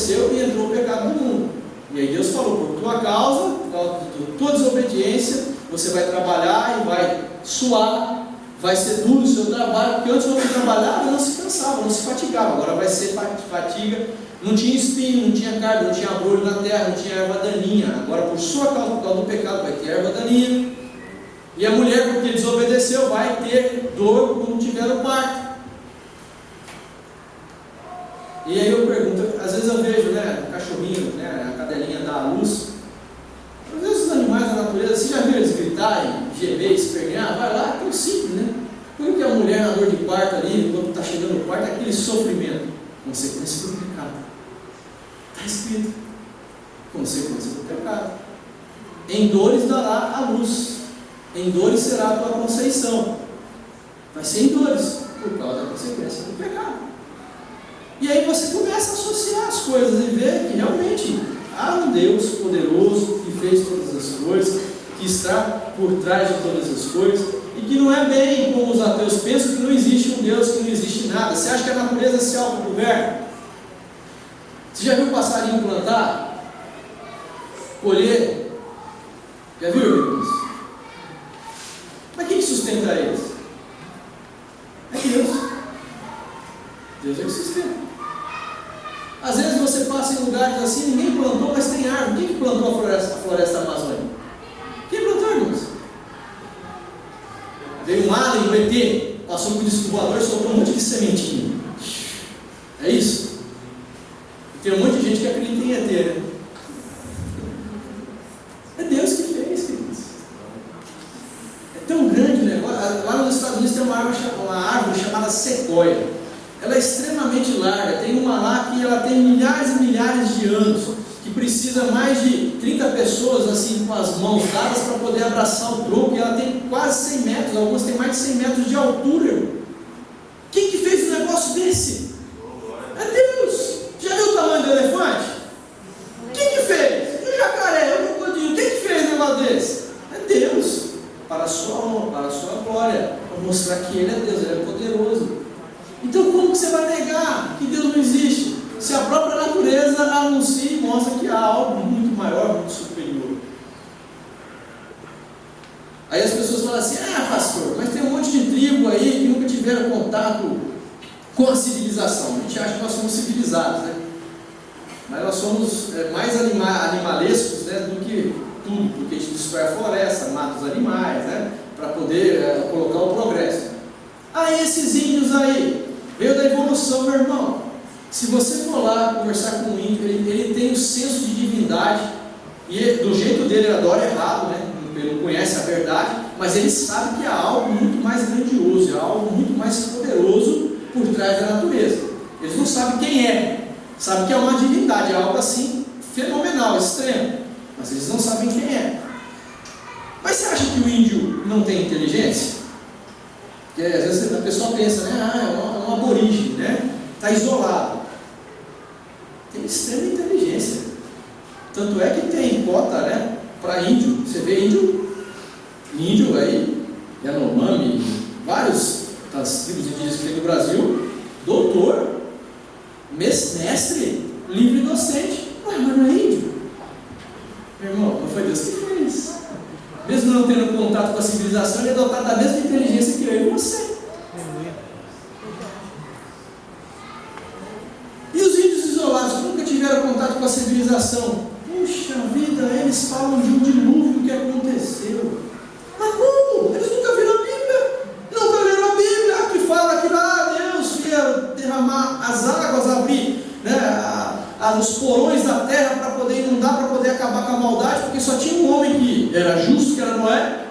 desobedeceu e entrou o pecado no mundo. E aí Deus falou: por tua causa, por tua desobediência, você vai trabalhar e vai suar, vai ser duro o seu trabalho, porque antes quando trabalhava não se cansava, não se fatigava, agora vai ser fatiga, não tinha espinho, não tinha carne, não tinha aborto na terra, não tinha erva daninha. Agora por sua causa, por causa do pecado, vai ter erva daninha. E a mulher, porque desobedeceu, vai ter dor quando tiver o parto. E aí eu pergunto, às vezes eu vejo, o cachorrinho, a cadelinha dar à luz. Às vezes os animais da natureza, você já viu eles gritarem, gemer, espernear? Vai lá, é tão simples, né? Por que a mulher na dor de parto ali, quando está chegando no parto, é aquele sofrimento? Consequência do pecado. Está escrito. Consequência do pecado. Em dores dará a luz. Em dores será a tua conceição. Vai ser em dores, por causa da consequência do pecado. E aí você começa a associar as coisas e ver que realmente há um Deus poderoso que fez todas as coisas, que está por trás de todas as coisas, e que não é bem como os ateus pensam, que não existe um Deus, que não existe nada. Você acha que a natureza se autogoverna? Você já viu o passarinho plantar? Colher? Já viu, irmãos? Mas quem sustenta eles? É Deus. Deus é que sustenta. Às vezes você passa em lugares assim, ninguém plantou, mas tem árvore. Quem que plantou a floresta amazônica? Quem plantou, irmãos? Veio um alien, um ET, passou por um disco voador e soltou um monte de sementinha. É isso? E tem um monte de gente que acredita em ET, né? É Deus que fez, queridos. É tão grande o negócio. Lá nos Estados Unidos tem uma árvore chamada sequoia. Ela é extremamente larga, tem uma lá que ela tem milhares e milhares de anos, que precisa mais de 30 pessoas assim com as mãos dadas para poder abraçar o tronco, e ela tem quase 100 metros, algumas têm mais de 100 metros de altura. Quem que fez um negócio desse? É Deus. Já viu o tamanho do elefante? Quem que fez? E o jacaré, o crocodilo, quem que fez um negócio desse? É Deus, para a sua honra, para a sua glória, para mostrar que Ele é Deus, Ele é poderoso. Então como que você vai negar que Deus não existe, se a própria natureza anuncia e mostra que há algo muito maior, muito superior? Aí as pessoas falam assim: pastor, mas tem um monte de tribo aí que nunca tiveram contato com a civilização. A gente acha que nós somos civilizados, né? Mas nós somos mais animalescos, né, do que tudo, porque a gente destrói a floresta, mata os animais, né, para poder colocar o progresso. Aí esses índios aí, veio da evolução, meu irmão. Se você for lá conversar com um índio, ele tem um senso de divindade, e do jeito dele ele adora errado, né? Ele não conhece a verdade, mas ele sabe que há algo muito mais grandioso, há algo muito mais poderoso por trás da natureza. Eles não sabem quem é, sabem que é uma divindade, é algo assim fenomenal, extremo, mas eles não sabem quem é. Mas você acha que o índio não tem inteligência? Porque às vezes a pessoa pensa, é um aborígene, né? Está isolado. Tem extrema inteligência. Tanto é que tem cota, né, para índio. Você vê índio aí, Yanomami, vários das tribos indígenas que tem no Brasil, doutor, mestre, livre e docente. Mas não é índio. Meu irmão, não foi Deus que fez. Mesmo não tendo contato com a civilização, ele é dotado da mesma inteligência que eu e você. E os índios isolados que nunca tiveram contato com a civilização? Puxa vida, eles falam de um dilúvio que aconteceu. Mas como? Eles nunca viram a Bíblia. Nunca leram a Bíblia, que fala que Deus ia derramar as águas, abrir, né, os porões da terra para poder inundar, para poder acabar com a maldade, porque só tinha um homem que era justo, que era Noé.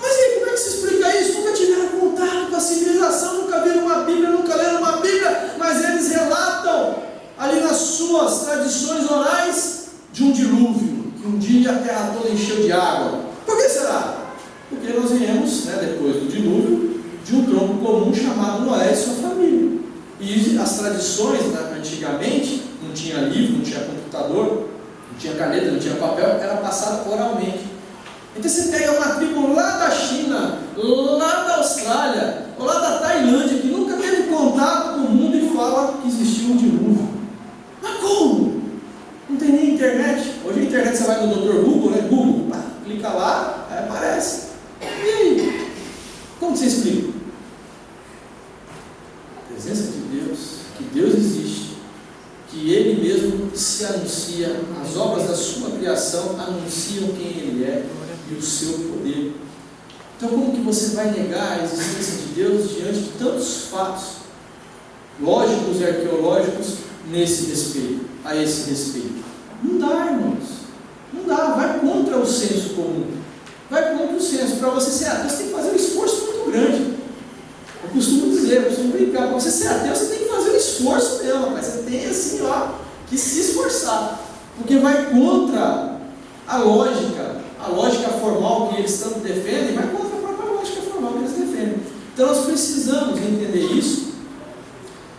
Mas e aí, como é que se explica isso? Nunca tiveram contato com a civilização, nunca viram uma Bíblia, nunca leram uma Bíblia, mas eles relatam ali nas suas tradições orais de um dilúvio, que um dia a terra toda encheu de água. Por que será? Porque nós viemos, né, depois do dilúvio, de um tronco comum chamado Noé e sua família. E as tradições, né, antigamente, não tinha livro, não tinha computador, não tinha caneta, não tinha papel, era passado oralmente. Então você pega uma tribo lá da China, lá da Austrália, ou lá da Tailândia, que nunca teve contato com o mundo, e fala que existiu um dilúvio. Mas com o Dr. Google, né? Google, pá, clica lá, aí aparece. E aí? Como você explica? A presença de Deus, que Deus existe, que Ele mesmo se anuncia, as obras da sua criação anunciam quem Ele é e o seu poder. Então, como que você vai negar a existência de Deus diante de tantos fatos lógicos e arqueológicos a esse respeito? Não dá, irmãos. Não dá. Vai contra o senso comum. Vai contra o senso. Para você ser ateu, você tem que fazer um esforço muito grande. Eu costumo dizer, eu costumo brincar. Para você ser ateu, você tem que fazer um esforço mesmo. Mas você tem assim, que se esforçar. Porque vai contra a lógica formal que eles tanto defendem, vai contra a própria lógica formal que eles defendem. Então nós precisamos entender isso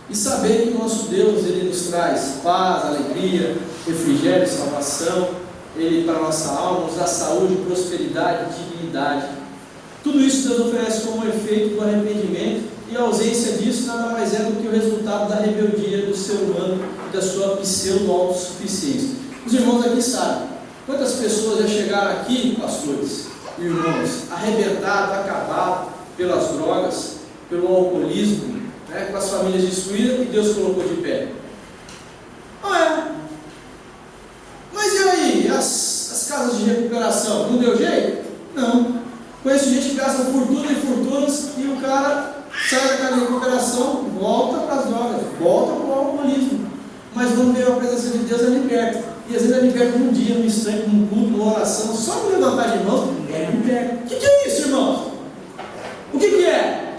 e saber que o nosso Deus, Ele nos traz paz, alegria, refrigério, salvação. Ele para a nossa alma nos dá saúde, prosperidade, dignidade. Tudo isso Deus oferece como efeito do arrependimento, e a ausência disso nada mais é do que o resultado da rebeldia do ser humano e da sua pseudo-autossuficiência. Os irmãos aqui sabem quantas pessoas já chegaram aqui, pastores e irmãos, arrebentados, acabados pelas drogas, pelo alcoolismo, né, com as famílias destruídas, e Deus colocou de pé. Mas e aí, as casas de recuperação, não deu jeito? Não. Conheço gente que gasta fortuna e fortunas, e o cara sai da casa de recuperação, volta para as drogas, volta para o alcoolismo. Mas quando veio a presença de Deus, é liberta. E às vezes é liberta num dia, num instante, num culto, numa oração, só com levantar de mãos, é liberta. O que é isso, irmãos? O que é?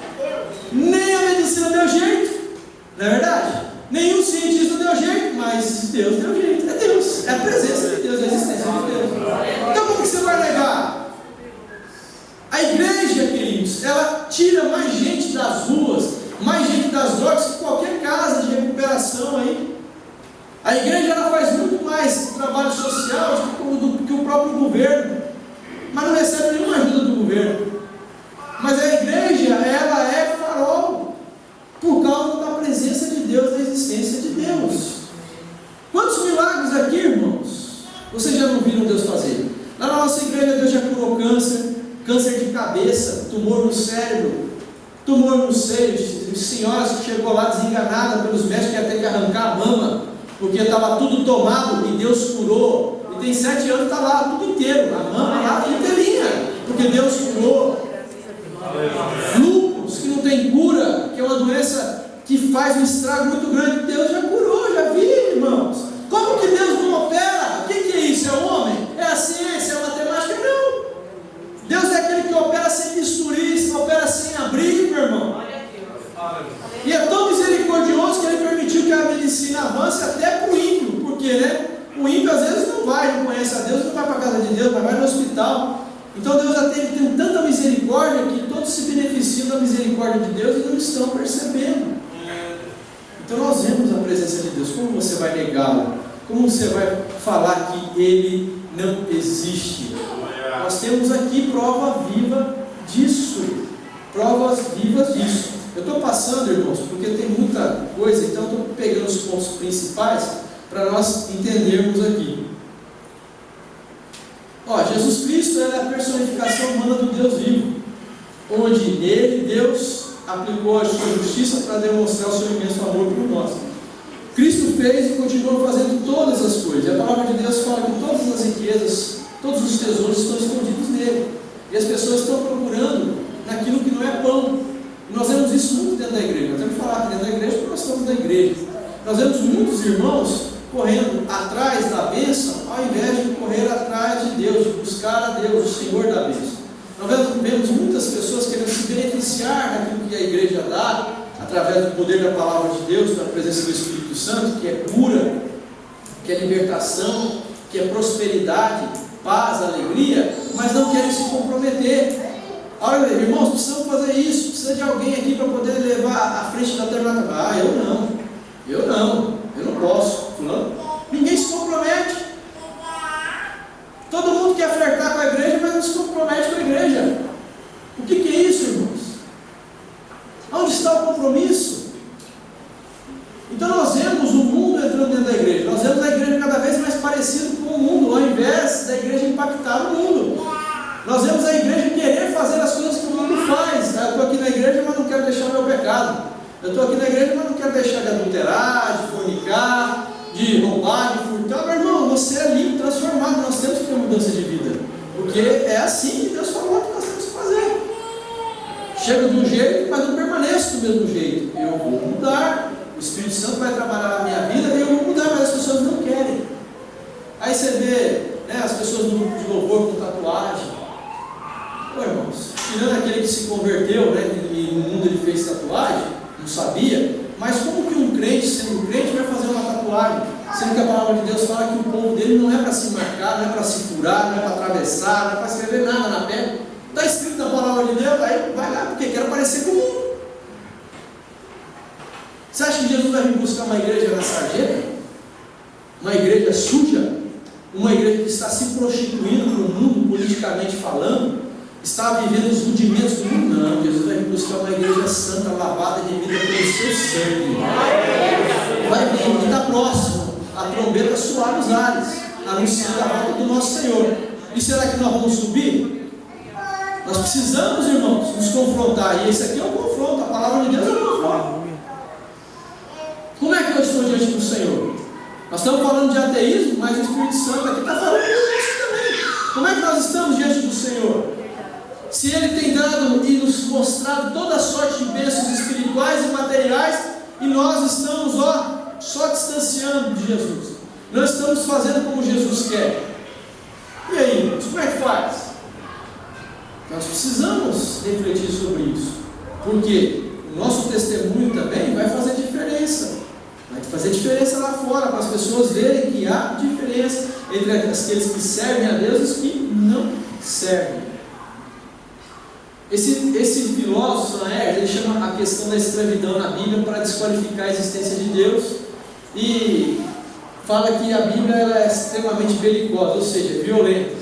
Nem a medicina deu jeito, não é verdade? Nenhum cientista deu jeito, mas Deus deu jeito. É Deus, é a presença de Deus, a existência de Deus. Então como que você vai negar? A igreja, queridos, ela tira mais gente das ruas, mais gente das drogas que qualquer casa de recuperação aí. A igreja ela faz muito mais trabalho social do que o próprio governo, mas não recebe nenhuma ajuda do governo. Mas a igreja, ela é farol por causa da presença de Deus, da existência de Deus. Quantos milagres aqui, irmãos, vocês já não viram Deus fazer? Lá na nossa igreja Deus já curou câncer de cabeça, tumor no cérebro, tumor no seio, senhoras que chegou lá desenganada pelos médicos que ia ter que arrancar a mama, porque estava tudo tomado e Deus curou. E tem 7 anos, está lá tudo inteiro, a mama lá inteirinha, porque Deus curou. Lúpus, que não tem cura, que é uma doença que faz um estrago muito grande, Deus já curou, já vi, irmãos. Como que Deus não opera? O que é isso? É o homem? É a ciência? É a matemática? Não. Deus é aquele que opera sem bisturi, opera sem abrigo, meu irmão. E é tão misericordioso que Ele permitiu que a medicina avance até para o ímpio, porque o ímpio às vezes não conhece a Deus, não vai para a casa de Deus, mas vai no hospital. Então Deus tem tanta misericórdia que todos se beneficiam da misericórdia de Deus e não estão percebendo. Então nós vemos a presença de Deus. Como você vai negá-lo? Como você vai falar que Ele não existe? Nós temos aqui prova viva disso. Provas vivas disso. Eu estou passando, irmãos, porque tem muita coisa, então eu estou pegando os pontos principais para nós entendermos aqui. Jesus Cristo é a personificação humana do Deus vivo, onde nele Deus aplicou a sua justiça para demonstrar o seu imenso amor por nós. Cristo fez e continua fazendo todas as coisas. E a palavra de Deus fala que todas as riquezas, todos os tesouros estão escondidos nele. E as pessoas estão procurando naquilo que não é pão. E nós vemos isso muito dentro da igreja. Nós temos que falar que dentro da igreja porque nós estamos na igreja. Nós vemos muitos irmãos correndo atrás da bênção, ao invés de correr atrás de Deus, de buscar a Deus, o Senhor da bênção. Nós vemos muitas pessoas querendo se beneficiar daquilo que a igreja dá, através do poder da palavra de Deus, da presença do Espírito Santo, que é cura, que é libertação, que é prosperidade, paz, alegria, mas não querem se comprometer. Olha, irmãos, precisamos fazer isso, precisa de alguém aqui para poder levar à frente da alternativa. Eu não posso. Fulano. Ninguém se compromete. Todo mundo quer flertar com a igreja, mas não se compromete com a igreja. O que é isso, irmãos? Onde está o compromisso? Então nós vemos o mundo entrando dentro da igreja. Nós vemos a igreja cada vez mais parecida com o mundo, ao invés da igreja de roubar, de furtar. Meu irmão, você é limpo, transformado. Nós temos que ter mudança de vida, porque é assim que Deus falou que nós temos que fazer. Chega de um jeito, mas não permaneço do mesmo jeito. Eu vou mudar, o Espírito Santo vai trabalhar na minha vida e eu vou mudar, mas as pessoas não querem. Aí você vê, né, as pessoas no grupo de louvor com tatuagem. Pô, irmãos, tirando aquele que se converteu, né, e no mundo ele fez tatuagem, não sabia, mas como que um crente, sendo um crente, vai fazer uma tatuagem? Sendo que a palavra de Deus fala que o povo dele não é para se marcar, não é para se furar, não é para atravessar, não é para escrever nada na pele. Está escrito na palavra de Deus, aí vai lá, porque quer parecer com o mundo. Você acha que Jesus vai vir buscar uma igreja na sarjeta? Uma igreja suja? Uma igreja que está se prostituindo para o mundo, politicamente falando? Está vivendo os rudimentos do mundo? Não, Jesus vai vir buscar uma igreja santa, lavada, remida pelo seu sangue. Vai vir, e está próximo. A trombeta soar nos ares, anunciando a volta do nosso Senhor. E será que nós vamos subir? Nós precisamos, irmãos, nos confrontar. E esse aqui é um confronto. A palavra de Deus é um confronto. Como é que eu estou diante do Senhor? Nós estamos falando de ateísmo, mas o Espírito Santo aqui está falando disso também. Como é que nós estamos diante do Senhor? Se Ele tem dado e nos mostrado toda sorte de bênçãos espirituais e materiais, e nós estamos, só distanciando de Jesus. Nós estamos fazendo como Jesus quer. E aí, como é que faz? Nós precisamos refletir sobre isso. Porque o nosso testemunho também vai fazer diferença. Vai fazer diferença lá fora, para as pessoas verem que há diferença entre aqueles que servem a Deus e os que não servem. Esse filósofo, ele chama a questão da escravidão na Bíblia para desqualificar a existência de Deus, e fala que a Bíblia ela é extremamente belicosa, ou seja, violenta.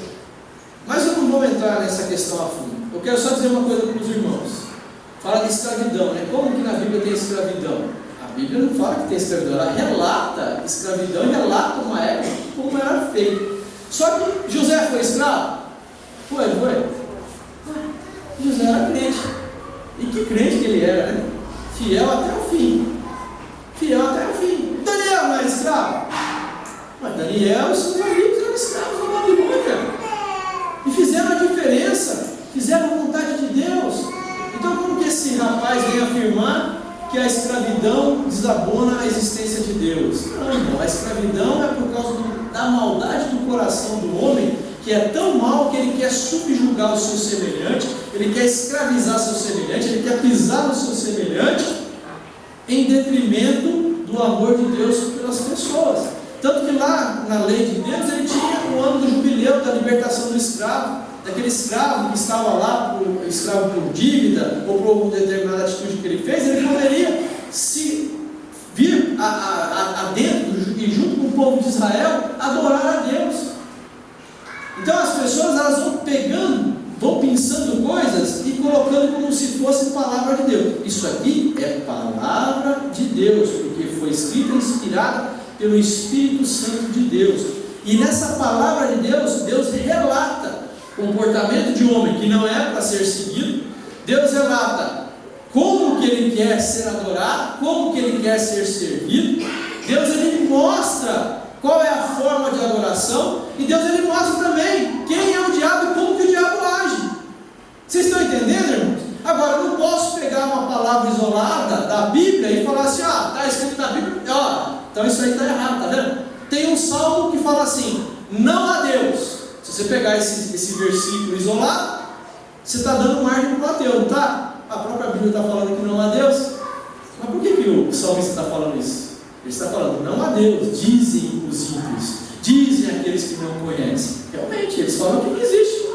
Mas eu não vou entrar nessa questão a fundo. Eu quero só dizer uma coisa para os irmãos. Fala de escravidão, né? Como que na Bíblia tem escravidão? A Bíblia não fala que tem escravidão, ela relata escravidão e relata uma época como era feito. Só que José foi escravo? Foi. José era crente. E que crente que ele era, né? Fiel até o fim. Daniel não era escravo? Mas Daniel e seus amigos eram escravos na Babilônia. E fizeram a diferença. Fizeram a vontade de Deus. Então como que esse rapaz vem afirmar que a escravidão desabona a existência de Deus? Não, irmão. A escravidão é por causa da maldade do coração do homem, que é tão mal que ele quer subjugar o seu semelhante, ele quer escravizar seu semelhante, ele quer pisar no seu semelhante, em detrimento do amor de Deus pelas pessoas. Tanto que lá na lei de Deus, ele tinha o ano do jubileu da libertação do escravo, daquele escravo que estava lá, escravo por dívida, ou por alguma determinada atitude que ele fez, ele poderia se vir adentro e junto com o povo de Israel, adorar a Deus. Então as pessoas elas vão pegando, vão pensando coisas e colocando como se fosse palavra de Deus. Isso aqui é palavra de Deus, porque foi escrita e inspirada pelo Espírito Santo de Deus. E nessa palavra de Deus, Deus relata comportamento de homem que não é para ser seguido. Deus relata como que ele quer ser adorado, como que ele quer ser servido. Deus ele mostra qual é a forma de adoração, e Deus ele mostra também quem é o diabo e como que o diabo age. Vocês estão entendendo, irmãos? Agora, eu não posso pegar uma palavra isolada da Bíblia e falar assim, está escrito na Bíblia, então isso aí está errado, está vendo? Tem um salmo que fala assim, não há Deus. Se você pegar esse versículo isolado, você está dando margem para o ateu, não está? A própria Bíblia está falando que não há Deus. Mas por que o salmista está falando isso? Ele está falando, não há Deus, dizem os ímpios, dizem aqueles que não conhecem. Realmente, eles falam que não existe.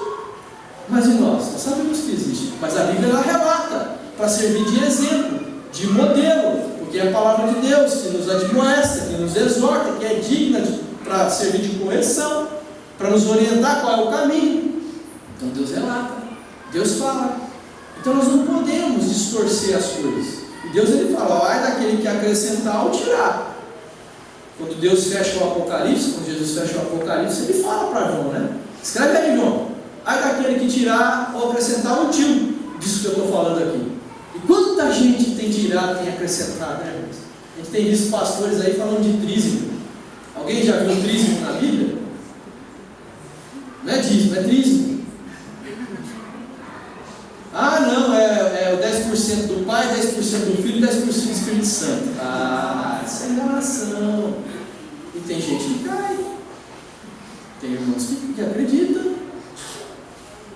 Mas e nós sabemos que existe. Mas a Bíblia ela relata, para servir de exemplo, de modelo, porque é a palavra de Deus que nos admoesta, que nos exorta, que é digna para servir de correção, para nos orientar qual é o caminho. Então Deus relata, Deus fala. Então nós não podemos distorcer as coisas. E Deus ele fala, ai daquele que acrescentar ou tirar. Quando Deus fecha o Apocalipse, quando Jesus fecha o Apocalipse, ele fala para João, né? Escreve aí, João. Ai daquele que tirar ou acrescentar um tio disso que eu estou falando aqui. E quanta gente tem tirado, tem acrescentado, né, irmãos? A gente tem visto pastores aí falando de trízimo. Alguém já viu dízimo na Bíblia? Não é dízimo, é dízimo. Ah, não, é o 10% do Pai, 10% do Filho, 10% do Espírito Santo. Ah, isso é enganação. E tem gente que cai. Tem irmãos que acreditam.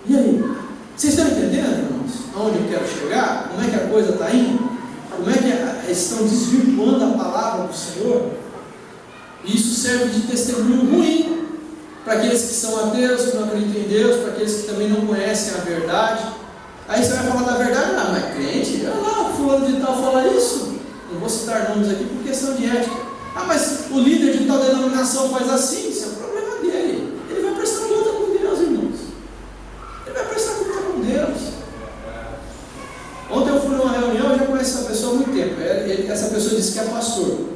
E aí? Vocês estão entendendo, irmãos? Aonde eu quero chegar? Como é que a coisa está indo? Como é que estão desvirtuando a palavra do Senhor? E isso serve de testemunho ruim para aqueles que são ateus, que não acreditam em Deus, para aqueles que também não conhecem a verdade. Aí você vai falar da verdade, não, mas crente, olha lá, fulano de tal fala isso. Não vou citar nomes aqui por questão de ética. Ah, mas o líder de tal denominação faz assim, isso é o problema dele. Ele vai prestar conta com Deus, irmãos. Ele vai prestar conta com Deus. Ontem eu fui numa reunião, eu já conheço essa pessoa há muito tempo. Essa pessoa disse que é pastor,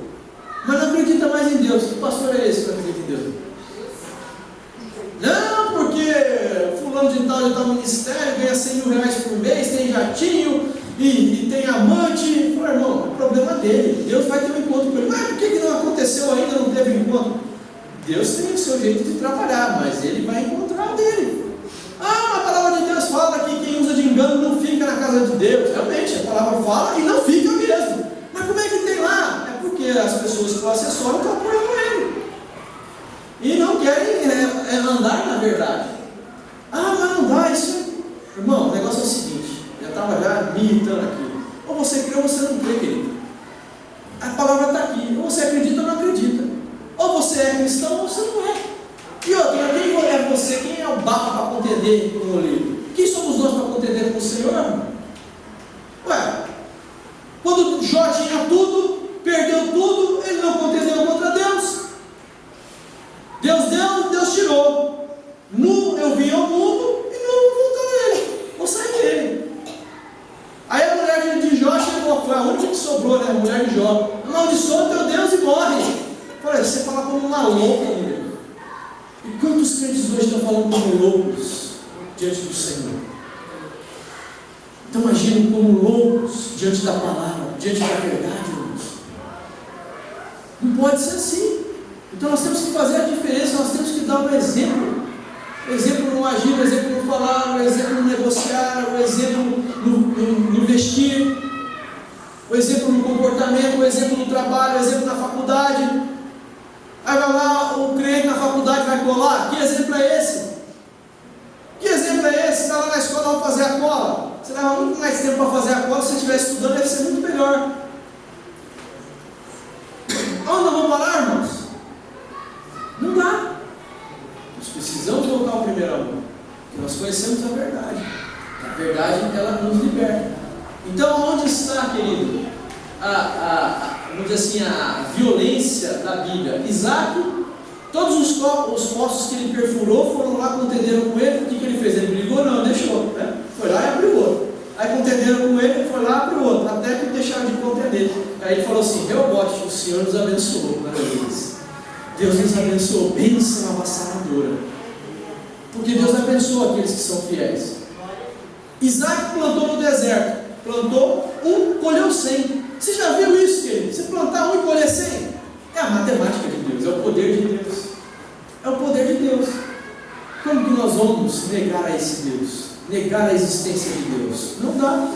mas não acredita mais em Deus. Que pastor é esse que não acredita em Deus? Não, porque fulano de tal ministério ganha 100 mil reais por mês, tem jatinho e tem amante. Falei, irmão, é problema dele. Deus vai ter um encontro com ele. Mas por que não aconteceu ainda, não teve encontro? Deus tem o seu jeito de trabalhar, mas ele vai encontrar o dele. Ah, a palavra de Deus fala que quem usa de engano não fica na casa de Deus. Realmente, a palavra fala e não fica mesmo. Mas como é que tem lá? É porque as pessoas que o assessoram estão apoiando ele e não querem andar na verdade. Ah, mas não dá isso. Irmão, o negócio é o seguinte, eu estava já me irritando aqui. Ou você crê ou você não crê, querido. A palavra está aqui. Ou você acredita ou não acredita. Ou você é cristão ou você não é. E outra, quem é você? Quem é o barro para contender com o livro? Quem somos nós para contender com o Senhor, irmão? Ué, quando Jó tinha tudo, perdeu tudo, ele não contendeu contra Deus. Deus deu, Deus tirou. Nu eu vim ao mundo e nu eu vou voltar nele. Vou sair dele. Aí a mulher de Jó chegou, foi a única que sobrou, né? A mulher de Jó. Amaldiçoa teu Deus e morre. Falei, você fala como uma louca, mulher. E quantos crentes hoje estão falando como loucos diante do Senhor? Estão agindo como loucos diante da palavra, diante da verdade, irmãos. Não pode ser assim. Então nós temos que fazer a diferença, nós temos que dar um exemplo. O exemplo no agir, o exemplo no falar, o exemplo no negociar, o exemplo no vestir, o exemplo no comportamento, o exemplo no trabalho, o exemplo na faculdade. Aí vai lá, o crente na faculdade vai colar. Que exemplo é esse? Que exemplo é esse? Está lá na escola, vai fazer a cola. Você leva muito mais tempo para fazer a cola. Se você estiver estudando, deve ser muito melhor. Onde nós vamos parar, irmãos? Não dá. Nós precisamos voltar ao primeiro amor. Porque nós conhecemos a verdade. A verdade, ela nos liberta. Então, onde está, querido, vamos dizer assim, a violência da Bíblia? Isaac, todos os poços que ele perfurou foram lá, contenderam com ele. O que ele fez? Ele brigou? Não, deixou, né? Foi lá e abriu outro. Aí contenderam com ele, ele foi lá e abriu outro, até que deixaram de contender. Aí ele falou assim: Reobote, o Senhor nos abençoou. Deus nos abençoou, bênção avassaladora. Porque Deus abençoa aqueles que são fiéis. Isaac plantou no deserto, plantou um, colheu 100. Você já viu isso, querido? Você plantar um e colher 100? É a matemática de Deus, é o poder de Deus. É o poder de Deus. Como que nós vamos negar a esse Deus? Negar a existência de Deus? Não dá.